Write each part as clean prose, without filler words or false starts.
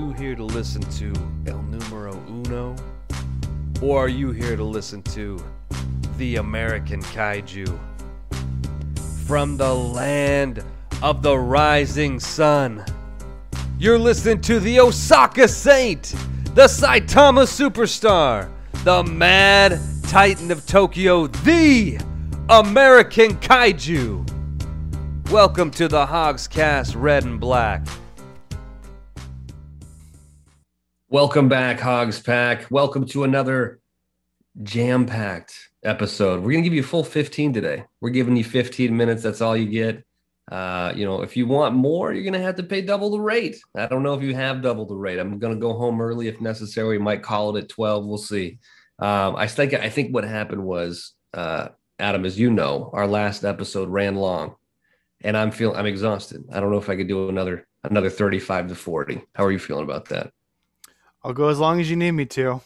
you here to listen to El Numero Uno? Or are you here to listen to the American Kaiju? From the land of the rising sun, you're listening to the Osaka Saint, the Saitama Superstar, the Mad Titan of Tokyo, the American Kaiju. Welcome to the Hogscast Red and Black. Welcome back, Hogs Pack. Welcome to another jam-packed episode. We're going to give you a full 15 today. We're giving you 15 minutes. That's all you get. If you want more, you're going to have to pay double the rate. I don't know if you have double the rate. I'm going to go home early if necessary. We might call it at 12. We'll see. I think what happened was, Adam, as you know, our last episode ran long, and I'm exhausted. I don't know if I could do another 35 to 40. How are you feeling about that? I'll go as long as you need me to.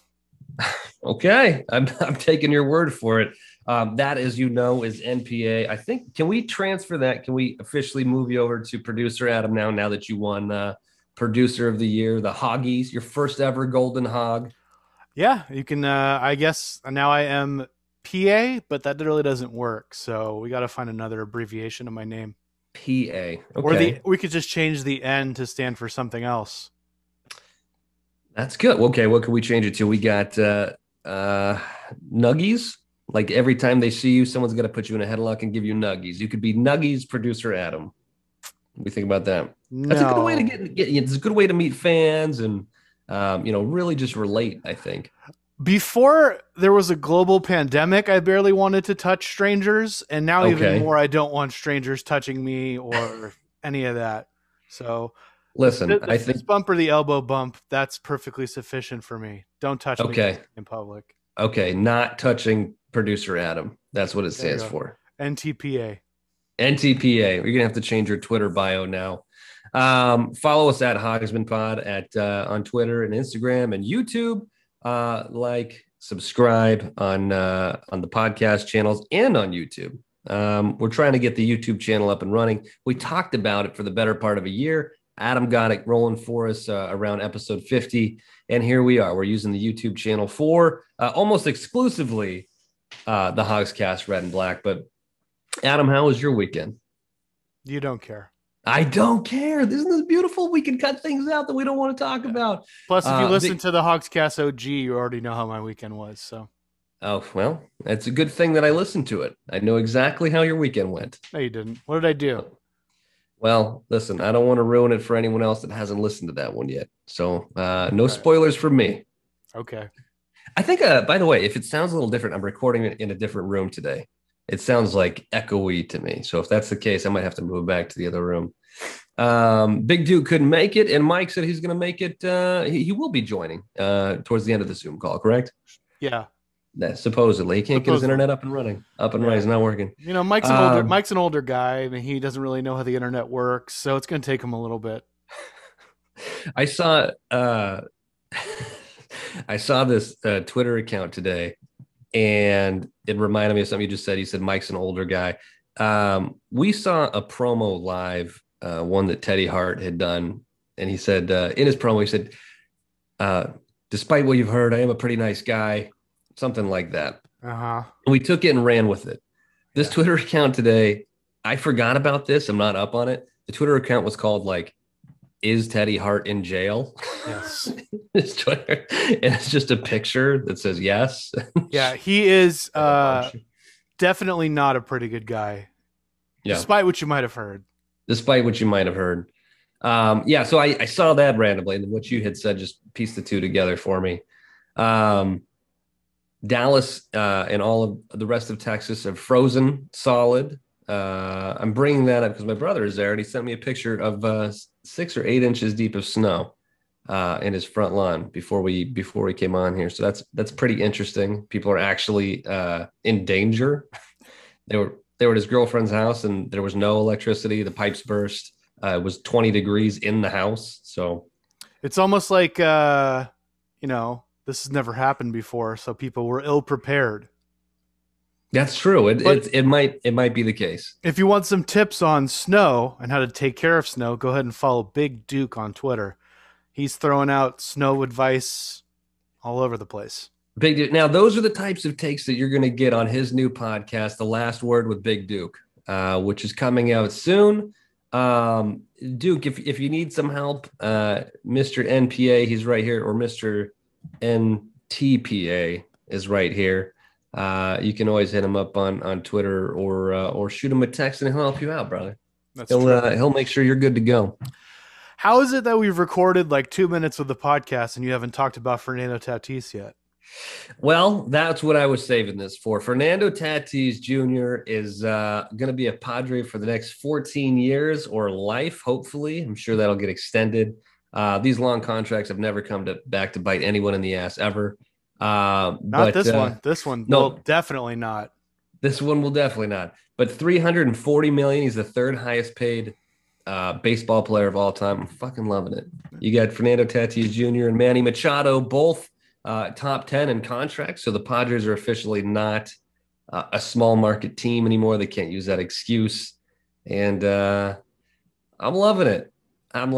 Okay, I'm taking your word for it. That, as you know, is NPA. I think, can we transfer that? Can we officially move you over to producer Adam now that you won producer of the year, the Hoggies, your first ever golden hog? Yeah, you can. I guess now I am PA, but that really doesn't work. So we got to find another abbreviation of my name. PA. Okay. Or we could just change the N to stand for something else. That's good. Okay, what can we change it to? We got nuggies. Like every time they see you, someone's got to put you in a headlock and give you nuggies. You could be Nuggies producer Adam. What do you think about that? No. That's a good way to get. It's a good way to meet fans and really just relate, I think. Before there was a global pandemic, I barely wanted to touch strangers, and now even more, I don't want strangers touching me or any of that. So. Listen, I think fist bump or the elbow bump, that's perfectly sufficient for me. Don't touch me in public. Okay, not touching producer Adam. That's what it stands for. NTPA. NTPA. You're going to have to change your Twitter bio now. Follow us at HogsmanPod on Twitter and Instagram and YouTube. Subscribe on the podcast channels and on YouTube. We're trying to get the YouTube channel up and running. We talked about it for the better part of a year. Adam got it rolling for us around episode 50, and here we are. We're using the YouTube channel for almost exclusively the Hogscast Red and Black. But Adam, how was your weekend? You don't care. I don't care. Isn't this beautiful? We can cut things out that we don't want to talk about. Plus, if you listen to the Hogscast OG, you already know how my weekend was. So. Oh, well, it's a good thing that I listened to it. I know exactly how your weekend went. No, you didn't. What did I do? Well, listen, I don't want to ruin it for anyone else that hasn't listened to that one yet. So no spoilers from me. Okay. I think, by the way, if it sounds a little different, I'm recording it in a different room today. It sounds like echoey to me. So if that's the case, I might have to move back to the other room. Big Duke couldn't make it, and Mike said he's going to make it. He will be joining towards the end of the Zoom call, correct? Yeah. Supposedly. He can't get his internet up and running. Running. It's not working. You know, Mike's an older guy, and he doesn't really know how the internet works, so it's going to take him a little bit. I saw this Twitter account today, and it reminded me of something you just said. He said Mike's an older guy. We saw a promo live, one that Teddy Hart had done, and he said in his promo, he said, despite what you've heard, I am a pretty nice guy. Something like that. And we took it and ran with it. This Twitter account today, I forgot about this. I'm not up on it. The Twitter account was called Is Teddy Hart in jail? Yes. It's Twitter. And it's just a picture that says yes. Yeah, he is definitely not a pretty good guy. Yeah. Despite what you might have heard. So I saw that randomly, and what you had said just pieced the two together for me. Dallas and all of the rest of Texas have frozen solid. I'm bringing that up because my brother is there, and he sent me a picture of 6 or 8 inches deep of snow in his front lawn before we came on here. So that's pretty interesting. People are actually in danger. They were at his girlfriend's house, and there was no electricity. The pipes burst. It was 20 degrees in the house. So it's almost like this has never happened before, so people were ill prepared. That's true. It might be the case. If you want some tips on snow and how to take care of snow, go ahead and follow Big Duke on Twitter. He's throwing out snow advice all over the place. Big Duke. Now, those are the types of takes that you're going to get on his new podcast, The Last Word with Big Duke, which is coming out soon. Duke, if you need some help, Mr. NPA, he's right here, or Mr. NTPA is right here. You can always hit him up on Twitter or shoot him a text and he'll help you out, brother. He'll make sure you're good to go. How is it that we've recorded like 2 minutes of the podcast and you haven't talked about Fernando Tatis yet? Well, that's what I was saving this for. Fernando Tatis Jr. is going to be a Padre for the next 14 years or life, hopefully. I'm sure that'll get extended. These long contracts have never come back to bite anyone in the ass ever. Not this one. This one, no, definitely not. This one will definitely not. But $340 million. He's the third highest paid baseball player of all time. I'm fucking loving it. You got Fernando Tatis Jr. and Manny Machado, both top 10 in contracts. So the Padres are officially not a small market team anymore. They can't use that excuse. And I'm loving it. I'm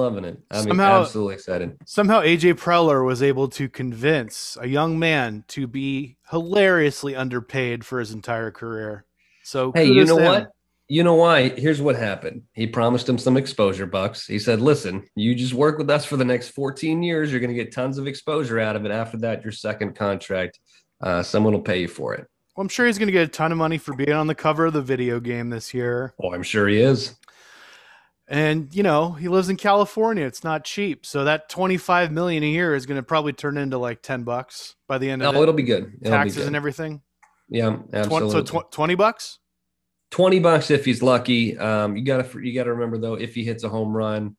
absolutely excited. Somehow AJ Preller was able to convince a young man to be hilariously underpaid for his entire career. So hey, you know what? You know why? Here's what happened. He promised him some exposure bucks. He said, listen, you just work with us for the next 14 years. You're going to get tons of exposure out of it. After that, your second contract, someone will pay you for it. Well, I'm sure he's going to get a ton of money for being on the cover of the video game this year. Oh, I'm sure he is. And, you know, he lives in California. It's not cheap. So that $25 million a year is going to probably turn into like $10 by the end of it. Oh, it'll be good. Taxes and everything. Yeah, absolutely. So $20? $20 if he's lucky. You gotta remember though, if he hits a home run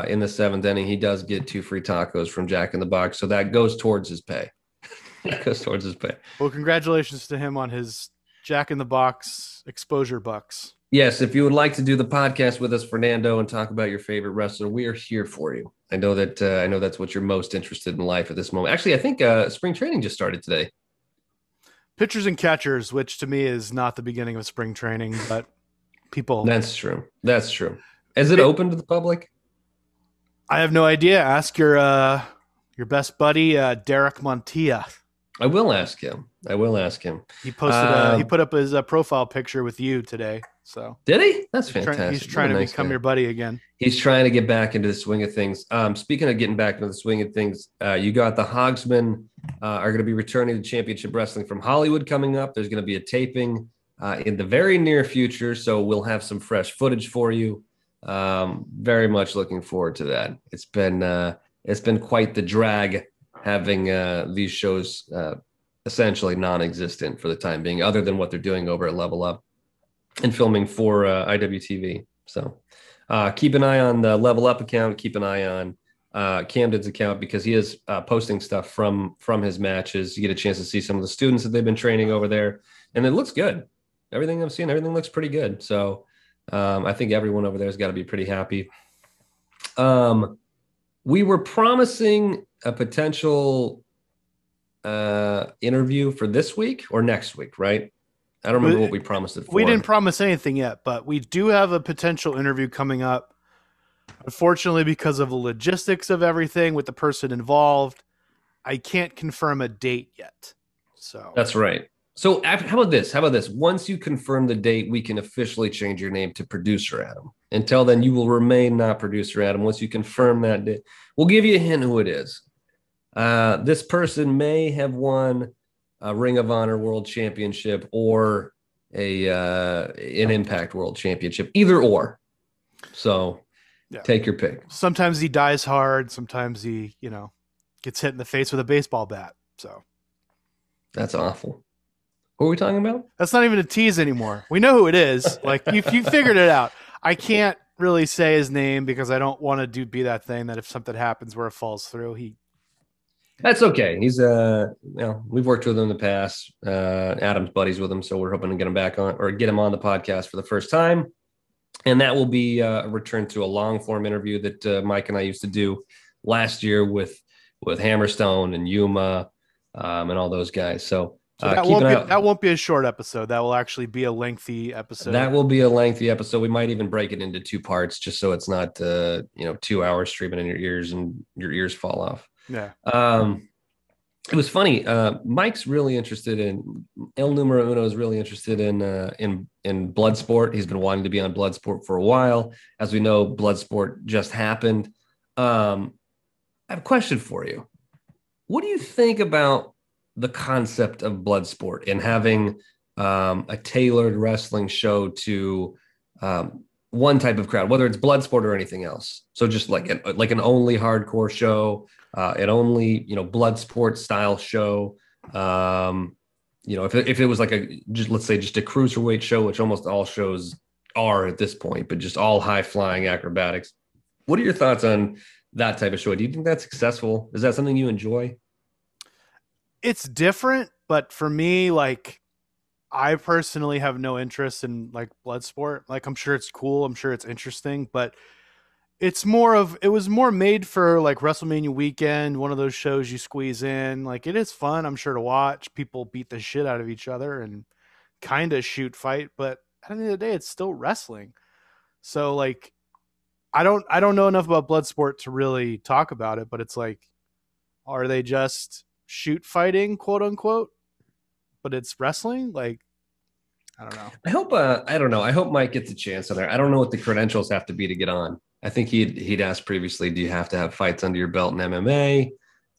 in the seventh inning, he does get 2 free tacos from Jack in the Box. So that goes towards his pay. Well, congratulations to him on his Jack in the Box exposure bucks. Yes, if you would like to do the podcast with us, Fernando, and talk about your favorite wrestler, we are here for you. I know that's what you're most interested in life at this moment. Actually, I think spring training just started today. Pitchers and catchers, which to me is not the beginning of spring training, but people. That's true. Is it open to the public? I have no idea. Ask your best buddy, Derek Montia. I will ask him. He posted. He put up his profile picture with you today. So did he? That's fantastic. He's trying to become your buddy again. He's trying to get back into the swing of things. Speaking of getting back into the swing of things, you got the Hogsmen are going to be returning to Championship Wrestling from Hollywood coming up. There's going to be a taping in the very near future, so we'll have some fresh footage for you. Very much looking forward to that. It's been quite the drag having these shows essentially non-existent for the time being, other than what they're doing over at Level Up and filming for IWTV. So keep an eye on the Level Up account. Keep an eye on Camden's account because he is posting stuff from his matches. You get a chance to see some of the students that they've been training over there, and it looks good. Everything I've seen, everything looks pretty good. So I think everyone over there has got to be pretty happy. We were promising a potential interview for this week or next week, right? I don't remember what we promised it for. We didn't promise anything yet, but we do have a potential interview coming up. Unfortunately, because of the logistics of everything with the person involved, I can't confirm a date yet. So that's right. So how about this? Once you confirm the date, we can officially change your name to Producer Adam. Until then, you will remain not Producer Adam. Once you confirm that date, we'll give you a hint who it is. This person may have won a Ring of Honor World Championship or an Impact World Championship, either or. So take your pick. Sometimes he dies hard. Sometimes he, gets hit in the face with a baseball bat. So that's awful. What are we talking about? That's not even a tease anymore. We know who it is. Like you figured it out. I can't really say his name because I don't want to be that thing that if something happens where it falls through, That's okay. He's we've worked with him in the past. Adam's buddies with him, so we're hoping to get him back on or get him on the podcast for the first time. And that will be a return to a long form interview that Mike and I used to do last year with Hammerstone and Yuma and all those guys. So So that Keep an eye out. that won't be a short episode. That will actually be a lengthy episode. That will be a lengthy episode. We might even break it into 2 parts just so it's not 2 hours streaming in your ears and your ears fall off. Yeah. It was funny. Mike's really interested in El Numero Uno is really interested in Bloodsport. He's been wanting to be on Bloodsport for a while. As we know, Bloodsport just happened. I have a question for you. What do you think about the concept of Bloodsport and having a tailored wrestling show to one type of crowd, whether it's Bloodsport or anything else? So just like an only hardcore show, an only Bloodsport style show. If it was like let's say just a cruiserweight show, which almost all shows are at this point, but just all high flying acrobatics. What are your thoughts on that type of show? Do you think that's successful? Is that something you enjoy? It's different, but for me, like, I personally have no interest in like Bloodsport. Like, I'm sure it's cool, I'm sure it's interesting, but it was more made for like WrestleMania weekend, one of those shows you squeeze in. Like, it is fun, I'm sure, to watch people beat the shit out of each other and kind of shoot fight, but at the end of the day, it's still wrestling. So like, I don't know enough about Bloodsport to really talk about it, but it's like, are they just shoot fighting, quote unquote, but it's wrestling? Like, I don't know. I don't know. I hope Mike gets a chance on there. I don't know what the credentials have to be to get on. I think he'd asked previously, do you have to have fights under your belt in MMA?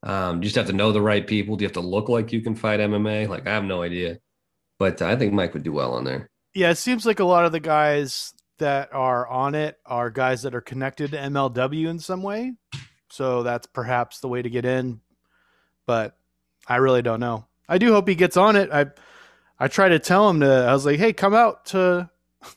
Do you just have to know the right people? Do you have to look like you can fight MMA? Like, I have no idea, but I think Mike would do well on there. Yeah, it seems like a lot of the guys that are on it are guys that are connected to MLW in some way. So that's perhaps the way to get in, but I really don't know. I do hope he gets on it. I try to tell him I was like, hey, come out to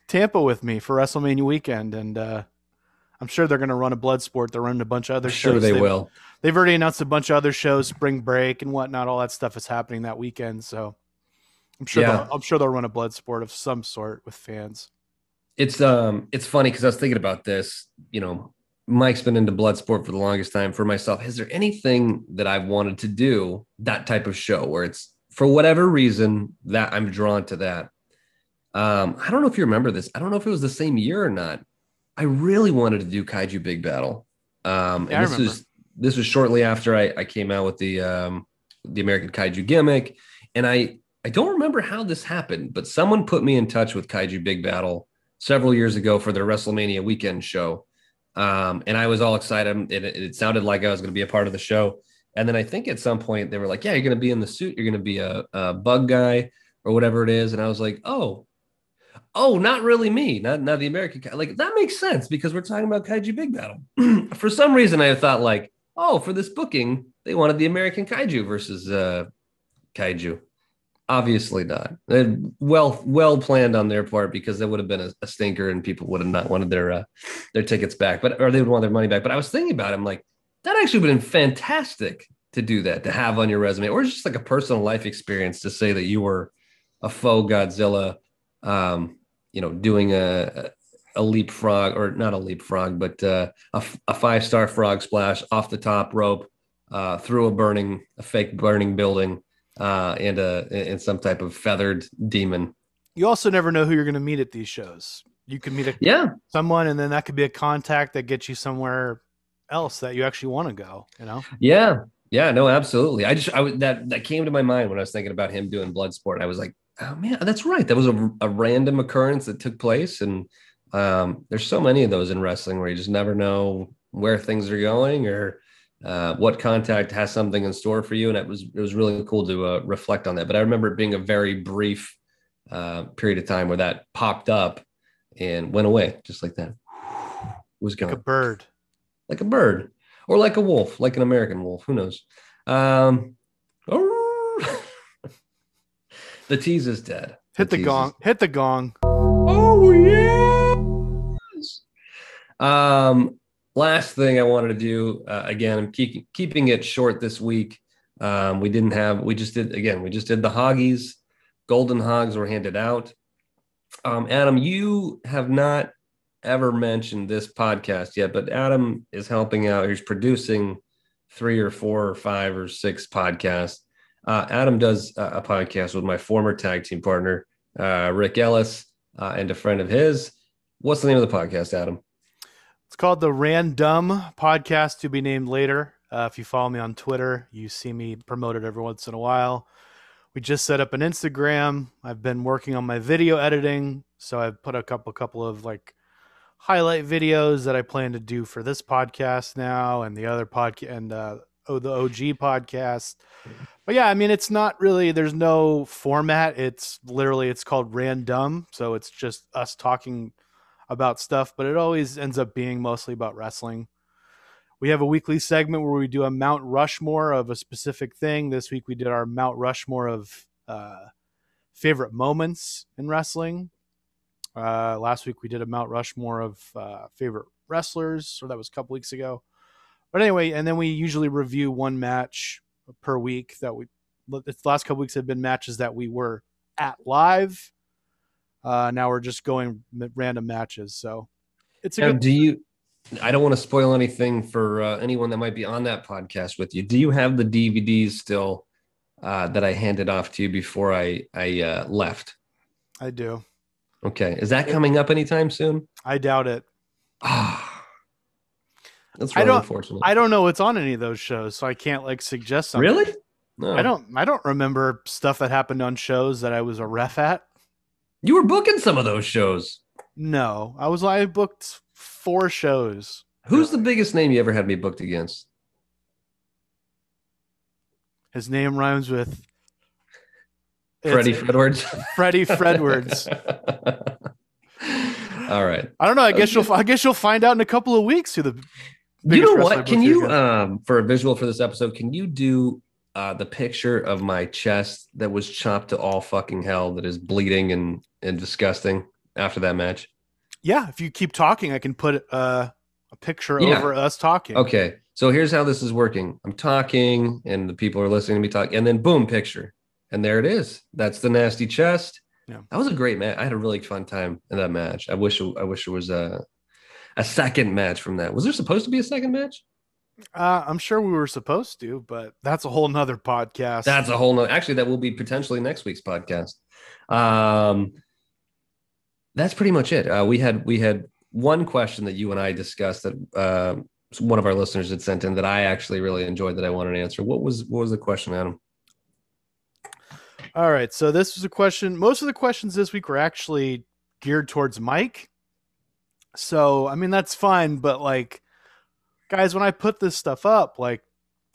Tampa with me for WrestleMania weekend. And I'm sure they're going to run a Bloodsport. They're running a bunch of other shows. Sure they will. They've already announced a bunch of other shows, spring break and whatnot. All that stuff is happening that weekend. So I'm sure they'll run a Bloodsport of some sort with fans. It's funny because I was thinking about this. Mike's been into Bloodsport for the longest time. For myself, is there anything that I've wanted to do, that type of show where it's for whatever reason that I'm drawn to that? I don't know if you remember this. I don't know if it was the same year or not. I really wanted to do Kaiju Big Battle. And this was shortly after I came out with the American Kaiju gimmick. And I don't remember how this happened, but someone put me in touch with Kaiju Big Battle several years ago for their WrestleMania weekend show. And I was all excited. It sounded like I was going to be a part of the show. And then I think at some point they were like, yeah, you're going to be in the suit. You're going to be a bug guy or whatever it is. And I was like, oh, not really me. Not the American. Like, that makes sense because we're talking about Kaiju Big Battle. For some reason, I thought like, oh, for this booking, they wanted the American Kaiju versus Kaiju. Obviously not. Well planned on their part because that would have been a stinker and people would have not wanted their tickets back, or they would want their money back. But I was thinking about it. I'm like, that actually would have been fantastic to do that, to have on your resume, or just like a personal life experience to say that you were a faux Godzilla, doing a leapfrog, or not a leapfrog, but a 5-star frog splash off the top rope through a fake burning building. And some type of feathered demon. You also never know who you're going to meet at these shows. You could meet someone, and then that could be a contact that gets you somewhere else that you actually want to go. Yeah, no, absolutely. That came to my mind when I was thinking about him doing Bloodsport. I was like, oh man, that's right. That was a random occurrence that took place, and there's so many of those in wrestling where you just never know where things are going or what contact has something in store for you. And it was really cool to reflect on that. But I remember it being a very brief period of time where that popped up and went away just like that. It was gone. Like a bird or like a wolf, like an American wolf. Who knows? The tease is dead. Hit the gong. Hit the gong. Oh, yeah. Last thing I wanted to do, again, I'm keeping it short this week. We just did the Hoggies. Golden Hogs were handed out. Adam, you have not ever mentioned this podcast yet, but Adam is helping out. He's producing 3 or 4 or 5 or 6 podcasts. Adam does a podcast with my former tag team partner, Rick Ellis, and a friend of his. What's the name of the podcast, Adam? It's called the Random Podcast, to be named later. If you follow me on Twitter, you see me promoted every once in a while. We just set up an Instagram. I've been working on my video editing, so I've put a couple of like highlight videos that I plan to do for this podcast now and the other podcast and the OG podcast. But yeah, I mean, it's not really, there's no format. It's called Random. So it's just us talking about stuff, but it always ends up being mostly about wrestling. We have a weekly segment where we do a Mount Rushmore of a specific thing. This week we did our Mount Rushmore of favorite moments in wrestling. Last week we did a Mount Rushmore of favorite wrestlers, so that was a couple weeks ago. But anyway, and then we usually review one match per week that the last couple weeks have been matches that we were at live. Now we're just going random matches. So it's a good. I don't want to spoil anything for anyone that might be on that podcast with you. Do you have the DVDs still that I handed off to you before I left? I do. Okay. Is that coming up anytime soon? I doubt it. That's really unfortunate. I don't know what's on any of those shows, so I can't like suggest something. Really? No. I don't remember stuff that happened on shows that I was a ref at. You were booking some of those shows. No, I booked 4 shows. Who's the biggest name you ever had me booked against? His name rhymes with Freddie Fredwards. Freddie Fredwards. All right. I don't know. I guess you'll find out in a couple of weeks who the biggest. You know what? Can you for a visual for this episode? Can you do the picture of my chest that was chopped to all fucking hell, that is bleeding and disgusting after that match? Yeah, if you keep talking, I can put a picture over us talking. Okay, so here's how this is working. I'm talking, and the people are listening to me talk, and then boom, picture. And there it is. That's the nasty chest. Yeah. That was a great match. I had a really fun time in that match. I wish there was a second match from that. Was there supposed to be a second match? I'm sure we were supposed to, but that's a whole nother podcast. Actually, that will be potentially next week's podcast. That's pretty much it. We had one question that you and I discussed that one of our listeners had sent in that I actually really enjoyed that I wanted to answer. What was the question, Adam? All right. So this was a question. Most of the questions this week were actually geared towards Mike. So, I mean, that's fine. But like, guys, when I put this stuff up, like,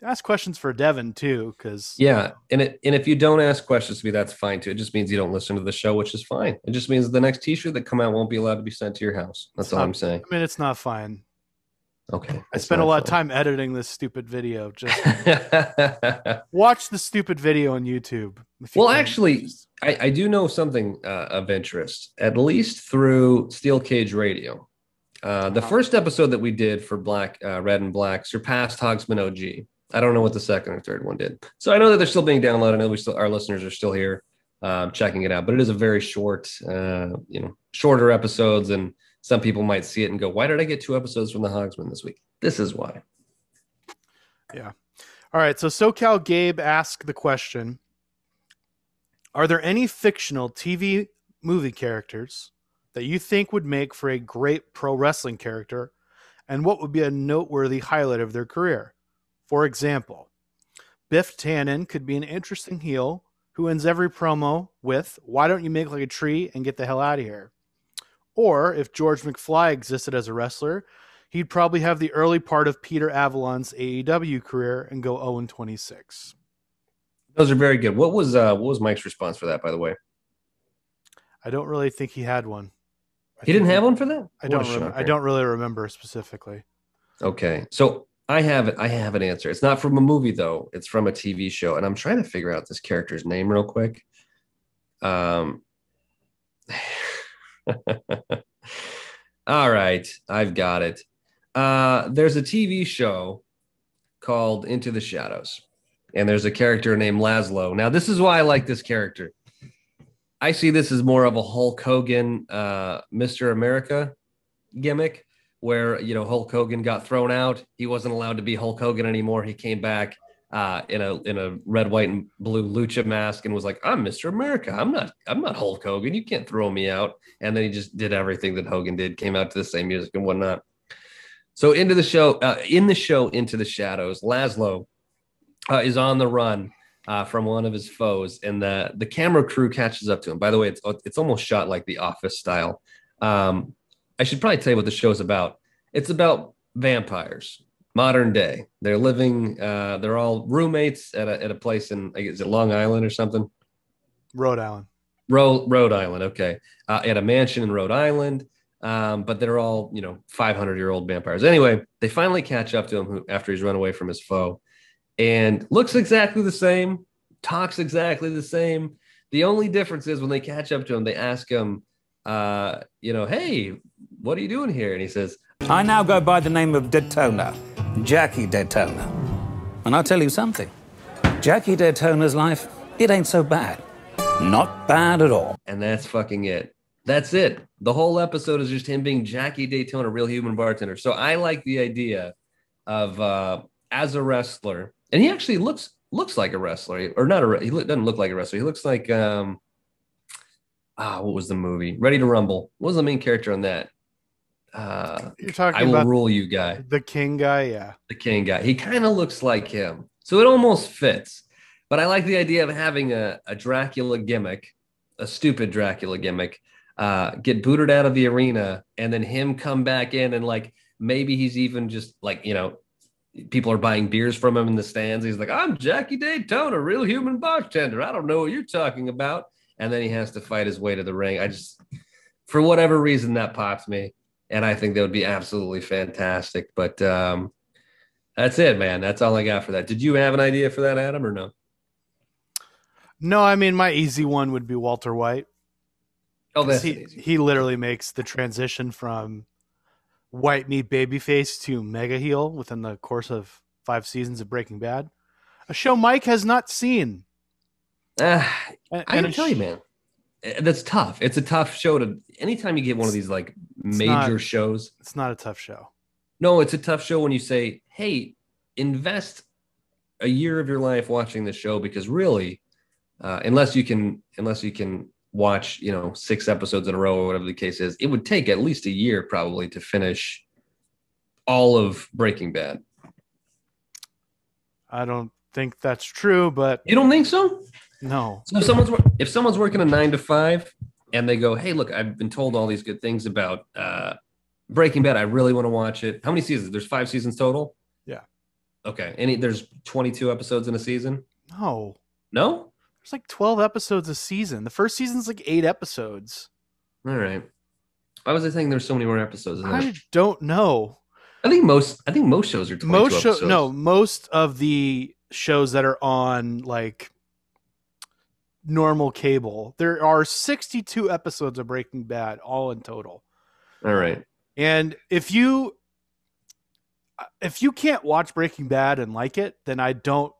ask questions for Devin too. Cause and if you don't ask questions to me, that's fine too. It just means you don't listen to the show, which is fine. It just means the next t-shirt that come out won't be allowed to be sent to your house. That's all I'm saying. I mean, it's not fine. Okay. I spent a lot of time editing this stupid video. Just watch the stupid video on YouTube. Well, actually, I do know something of interest, at least through Steel Cage Radio. The first episode that we did for Black, Red and Black surpassed Hogsman OG. I don't know what the second or third one did. So I know that they're still being downloaded. I know our listeners are still here checking it out, but it is a very short, shorter episodes, and some people might see it and go, why did I get 2 episodes from the Hogsman this week? This is why. Yeah. All right. So SoCal Gabe asked the question, are there any fictional TV movie characters that you think would make for a great pro wrestling character, and what would be a noteworthy highlight of their career? For example, Biff Tannen could be an interesting heel who ends every promo with, why don't you make like a tree and get the hell out of here? Or if George McFly existed as a wrestler, he'd probably have the early part of Peter Avalon's AEW career and go 0-26. Those are very good. What was Mike's response for that, by the way? I don't really think he had one. He didn't have one for that? I don't really remember specifically. Okay. So I have an answer. It's not from a movie though. It's from a TV show. And I'm trying to figure out this character's name real quick. All right, I've got it. There's a TV show called Into the Shadows, and there's a character named Laszlo. Now, this is why I like this character. I see this as more of a Hulk Hogan, Mr. America gimmick, where Hulk Hogan got thrown out. He wasn't allowed to be Hulk Hogan anymore. He came back. in a red, white, and blue lucha mask and was like, "I'm Mr. America. I'm not Hulk Hogan. You can't throw me out." And then he just did everything that Hogan did, came out to the same music and whatnot. So into the show, Into the Shadows, Laszlo is on the run from one of his foes, and the camera crew catches up to him. By the way, it's almost shot like The Office style. I should probably tell you what the show's about. It's about vampires, modern day. They're living. They're all roommates at a place in, is it Long Island or something? Rhode Island. Rhode Island. Okay, at a mansion in Rhode Island. But they're all 500-year-old vampires. Anyway, they finally catch up to him after he's run away from his foe, and looks exactly the same, talks exactly the same. The only difference is when they catch up to him, they ask him, "Hey, what are you doing here?" And he says, "I now go by the name of Daytona, Jackie Daytona. And I'll tell you something, Jackie Daytona's life, it ain't so bad. Not bad at all." And that's fucking it. That's it. The whole episode is just him being Jackie Daytona, real human bartender. So I like the idea of as a wrestler, and he actually looks like a wrestler, or not he doesn't look like a wrestler. He looks like what was the movie? Ready to Rumble. What was the main character on that? You're talking I Will about Rule You guy. the King guy, yeah. The King guy. He kind of looks like him. So it almost fits. But I like the idea of having a Dracula gimmick, a stupid Dracula gimmick, get booted out of the arena, and then him come back in, and like maybe he's even just like, people are buying beers from him in the stands. He's like, "I'm Jackie Daytona, real human bartender. I don't know what you're talking about." And then he has to fight his way to the ring. For whatever reason, that pops me. And I think that would be absolutely fantastic. But that's it, man. That's all I got for that. Did you have an idea for that, Adam, or no? No, I mean, my easy one would be Walter White. Oh, that's he literally makes the transition from white meat babyface to mega heel within the course of 5 seasons of Breaking Bad, a show Mike has not seen. I gotta tell you, man, that's tough. It's a tough show to. Anytime you get one of these like major shows, it's not a tough show. No, it's a tough show when you say, "Hey, invest a year of your life watching this show," because really, unless you can watch 6 episodes in a row or whatever the case is, it would take at least a year probably to finish all of Breaking Bad. I don't think that's true, but you don't think so? No. So if someone's working a 9 to 5 and they go, "Hey, look, I've been told all these good things about Breaking Bad. I really want to watch it." How many seasons? There's 5 seasons total? Yeah. Okay. There's 22 episodes in a season? No? There's like 12 episodes a season. The first season's like 8 episodes. All right. Why was I saying there's so many more episodes in I don't know. I think most shows are 22 episodes. Most of the shows that are on like normal cable, there are 62 episodes of Breaking Bad all in total. All right. And if you can't watch Breaking Bad and like it, then I don't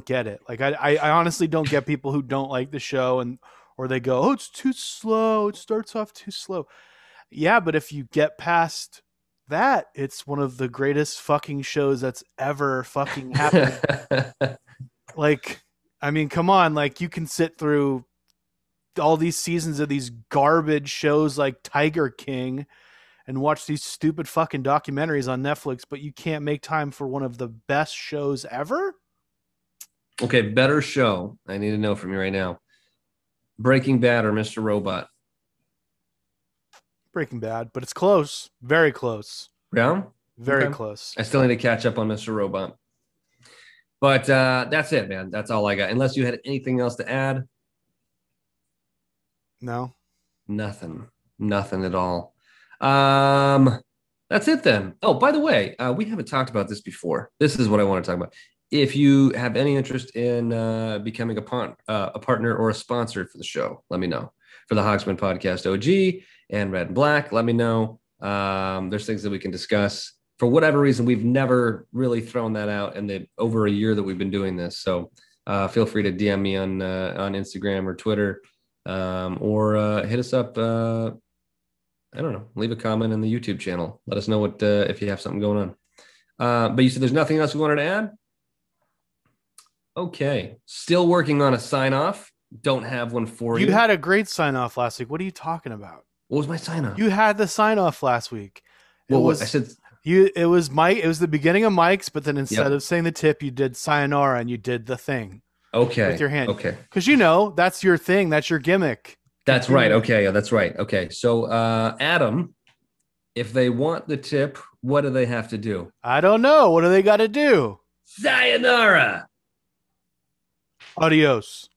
get it. Like I honestly don't get people who don't like the show or they go, "Oh, it's too slow. It starts off too slow." Yeah, but if you get past that, it's one of the greatest fucking shows that's ever fucking happened. Like, I mean, come on. Like, you can sit through all these seasons of these garbage shows like Tiger King and watch these stupid fucking documentaries on Netflix, but you can't make time for one of the best shows ever? Okay, better show. I need to know from you right now. Breaking Bad or Mr. Robot? Breaking Bad, but it's close. Very close. Yeah? Very close. I still need to catch up on Mr. Robot. But that's it, man. That's all I got. Unless you had anything else to add. No. Nothing at all. That's it then. Oh, by the way, we haven't talked about this before. This is what I want to talk about. If you have any interest in becoming a partner or a sponsor for the show, let me know. For the Hogsman Podcast OG and Red and Black, let me know. There's things that we can discuss. For whatever reason, we've never really thrown that out in the over a year that we've been doing this. So feel free to DM me on Instagram or Twitter, or hit us up. I don't know. Leave a comment in the YouTube channel. Let us know what if you have something going on. But you said there's nothing else you wanted to add? Okay. Still working on a sign off. Don't have one for you. You had a great sign off last week. What are you talking about? What was my sign off? You had the sign off last week. Well, I said it was Mike. It was the beginning of Mike's, but then instead Yep. of saying the tip, you did sayonara and you did the thing. Okay. With your hand. Okay. Because that's your thing. That's your gimmick. That's right. Okay. Yeah, that's right. Okay. So, Adam, if they want the tip, what do they have to do? I don't know. What do they got to do? Sayonara. Adios.